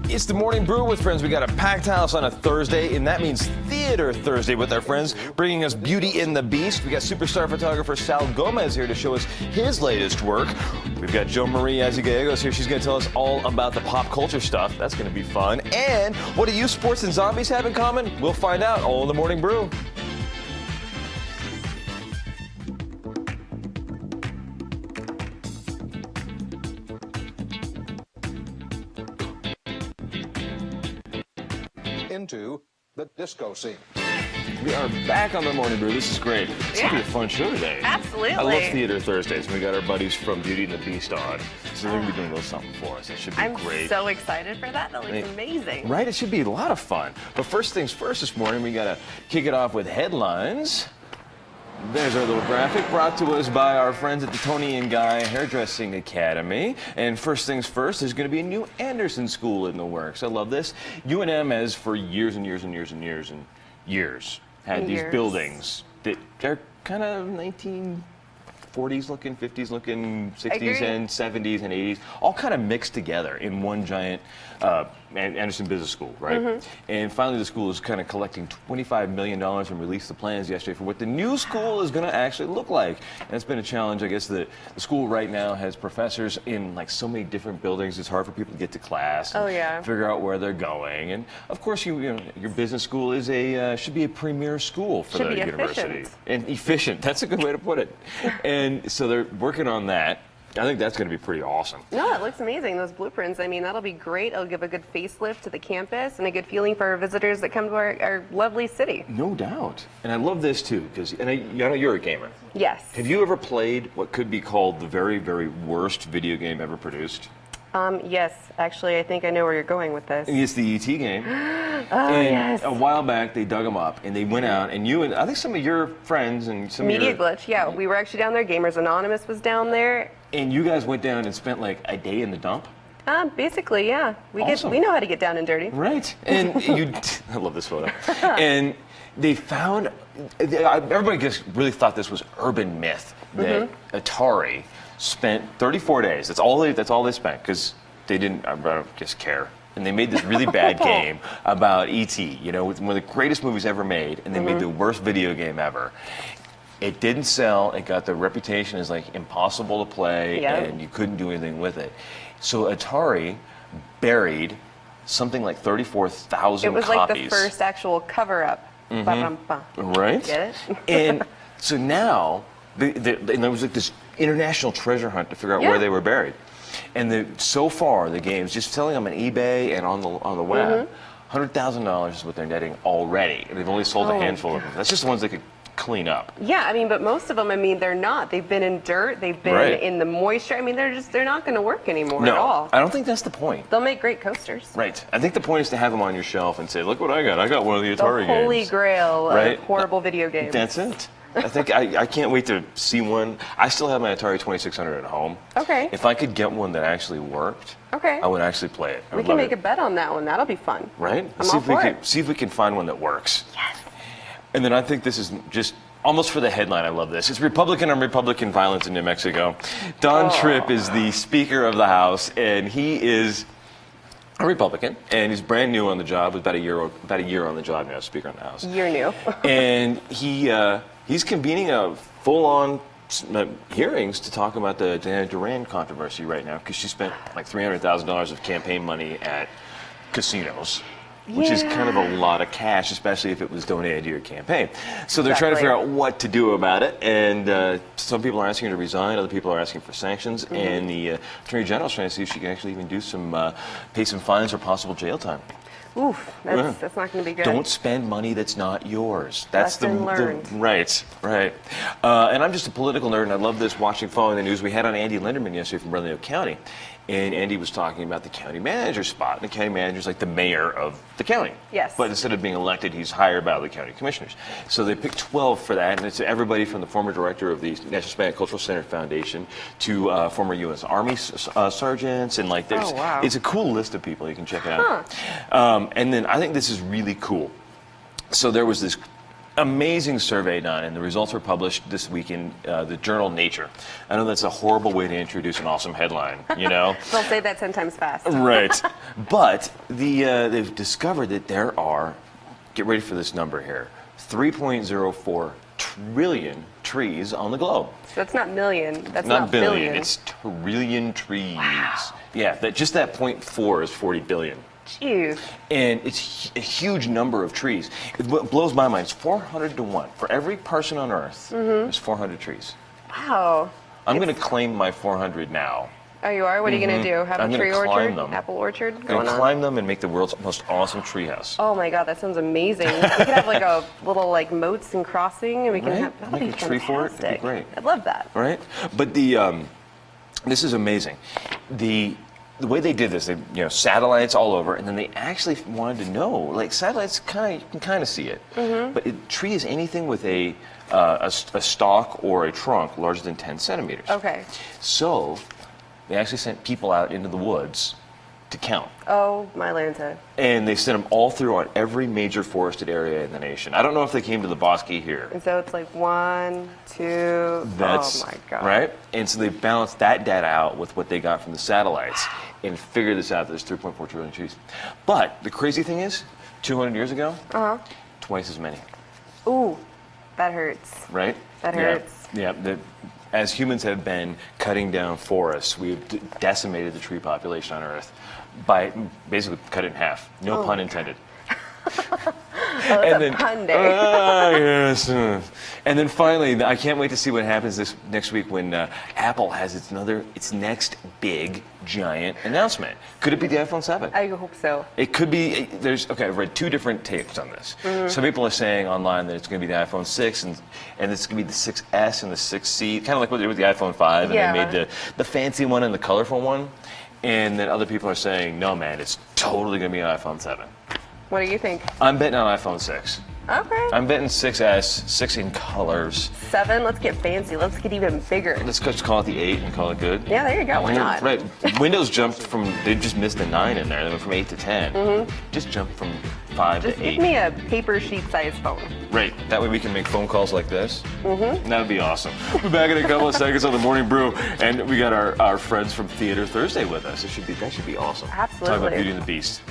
It's the Morning Brew with friends. We got a packed house on a Thursday, and that means Theater Thursday with our friends, bringing us Beauty and the Beast. We got superstar photographer Sal Gomez here to show us his latest work. We've got Jo Marie Azugallegos here. She's going to tell us all about the pop culture stuff. That's going to be fun. And what do you sports and zombies have in common? We'll find out all in the Morning Brew. Into the disco scene. We are back on the Morning Brew. This is great. It's going to be a fun show today. Absolutely. I love Theater Thursdays. We got our buddies from Beauty and the Beast on. So they're going to be doing a little something for us. It should be great. I'm so excited for that. That looks amazing. Right? It should be a lot of fun. But first things first this morning, we got to kick it off with headlines. There's our little graphic brought to us by our friends at the Tony and Guy Hairdressing Academy. And first things first, there's going to be a new Anderson School in the works. I love this. UNM has for years and years and years and years and years had these buildings that are kind of 1940s looking, 50s looking, 60s and 70s and 80s, all kind of mixed together in one giant Anderson Business School, right? And finally the school is kind of collecting $25 million and released the plans yesterday for what the new school is going to actually look like. And it's been a challenge. I guess the school right now has professors in like so many different buildings. It's hard for people to get to class and figure out where they're going. And of course, you know, your business school is should be a premier school for the university. And efficient. That's a good way to put it. And so they're working on that. I think that's going to be pretty awesome. No, it looks amazing. Those blueprints, I mean, that'll be great. It'll give a good facelift to the campus and a good feeling for our visitors that come to our lovely city. No doubt. And I love this too, because I know you're a gamer. Yes. Have you ever played what could be called the very, very worst video game ever produced? Yes, actually, I think I know where you're going with this. It's the E.T. game. Yes. A while back, they dug them up, and they went out, and you and I think some of your friends and some Media Glitch, yeah. We were actually down there. Gamers Anonymous was down there. And you guys went down and spent like a day in the dump? Basically, yeah. We know how to get down and dirty. Right. And I love this photo. And they found, everybody just really thought this was urban myth, that Atari spent 34 days. That's all they spent, because they didn't, I don't just care. And they made this really bad game about E.T., you know, with one of the greatest movies ever made, and they made the worst video game ever. It didn't sell. It got the reputation as like impossible to play, and you couldn't do anything with it. So Atari buried something like 34,000 copies. It was like the first actual cover-up. Right? Get it? And so now, and there was like this international treasure hunt to figure out where they were buried. And so far, the games, just selling them on eBay and on the web, $100,000 is what they're netting already. And they've only sold a handful of them. That's just the ones they could clean up. Yeah, I mean, but most of them, I mean, they're not. They've been in dirt. They've been in the moisture. I mean, they're not going to work anymore at all. I don't think that's the point. They'll make great coasters. Right. I think the point is to have them on your shelf and say, look what I got. I got one of the Atari games. The holy grail of horrible video games. That's it. I think I can't wait to see one. I still have my Atari 2600 at home. Okay. If I could get one that actually worked, I would actually play it. We can make a bet on that one. That'll be fun. Right? I'm all for it. See if we can find one that works. Yes. And then I think this is just almost for the headline. I love this. It's Republican on Republican violence in New Mexico. Don Tripp is the Speaker of the House, and he is a Republican, and he's brand new on the job. About a year on the job now, Speaker of the House. Year new. And he's convening a full-on hearings to talk about the Diana Duran controversy right now, because she spent like $300,000 of campaign money at casinos, which is kind of a lot of cash, especially if it was donated to your campaign. So they're trying to figure out what to do about it, and some people are asking her to resign, other people are asking for sanctions, and the Attorney General's trying to see if she can actually even do pay some fines or possible jail time. Oof, that's not going to be good. Don't spend money that's not yours. That's learned. Right. And I'm just a political nerd, and I love this following the news. We had on Andy Linderman yesterday from Bernalillo County, and Andy was talking about the county manager spot. And the county manager is like the mayor of the county. Yes. But instead of being elected, he's hired by the county commissioners. So they picked 12 for that, and it's everybody from the former director of the National Hispanic Cultural Center Foundation to former U.S. Army sergeants, and like there's, it's a cool list of people. You can check it out. And then I think this is really cool. So there was this amazing survey done, and the results were published this week in the journal Nature. I know that's a horrible way to introduce an awesome headline, you know? They'll say that 10 times fast. Right. But they've discovered that there are, get ready for this number here, 3.04 trillion trees on the globe. That's not million. That's Not billion, billion. it's trillion trees. Wow. Yeah, just that 0.4 is 40 billion. Jeez. And it's a huge number of trees. What blows my mind is 400 to 1. For every person on Earth, there's 400 trees. Wow. I'm going to claim my 400 now. Oh, you are? What are you going to do? Have I'm a gonna tree climb orchard? them. Apple orchard I'm going going to on? climb them and make the world's most awesome treehouse. Oh my God, that sounds amazing. We could have like a little like moats and crossing, and we can Right? have that'd Make be a tree fort. It'd be fantastic. great. I'd love that. Right? But this is amazing. The way they did this, they satellites all over, and then they actually wanted to know, like satellites you can kind of see it, but a tree is anything with a stalk or a trunk larger than 10 centimeters. Okay. So they actually sent people out into the woods to count. Oh my Lanta. And they sent them all through on every major forested area in the nation. I don't know if they came to the Bosque here. And so it's like 1, 2. That's oh my God. right. And so they balanced that data out with what they got from the satellites and figured this out. There's 3.4 trillion trees. But the crazy thing is, 200 years ago, twice as many. Ooh, that hurts. Right? That hurts. Yeah. As humans have been cutting down forests, we've decimated the tree population on Earth by basically cut it in half. No pun intended. Oh, that's a pun day. Yes. And then finally, I can't wait to see what happens this next week when Apple has its next big giant announcement. Could it be the iPhone 7? I hope so. It could be. I've read two different takes on this. Some people are saying online that it's going to be the iPhone 6 and it's going to be the 6S and the 6C, kind of like what they did with the iPhone 5, and Yeah. they made the fancy one and the colorful one. And then other people are saying, no, man, it's totally going to be an iPhone 7. What do you think? I'm betting on iPhone 6. Okay. I'm betting 6S, 6 in colors. 7. Let's get fancy. Let's get even bigger. Let's just call it the 8 and call it good. Yeah, there you go. Why not? Right. Windows jumped they just missed the 9 in there. They went from 8 to 10. Just jumped from 5 Just to 8. give me a paper sheet size phone. Right. That way we can make phone calls like this. That would be awesome. We'll be back in a couple of seconds on the Morning Brew, and we got our friends from Theater Thursday with us. That should be awesome. Absolutely. Talk about Beauty and the Beast.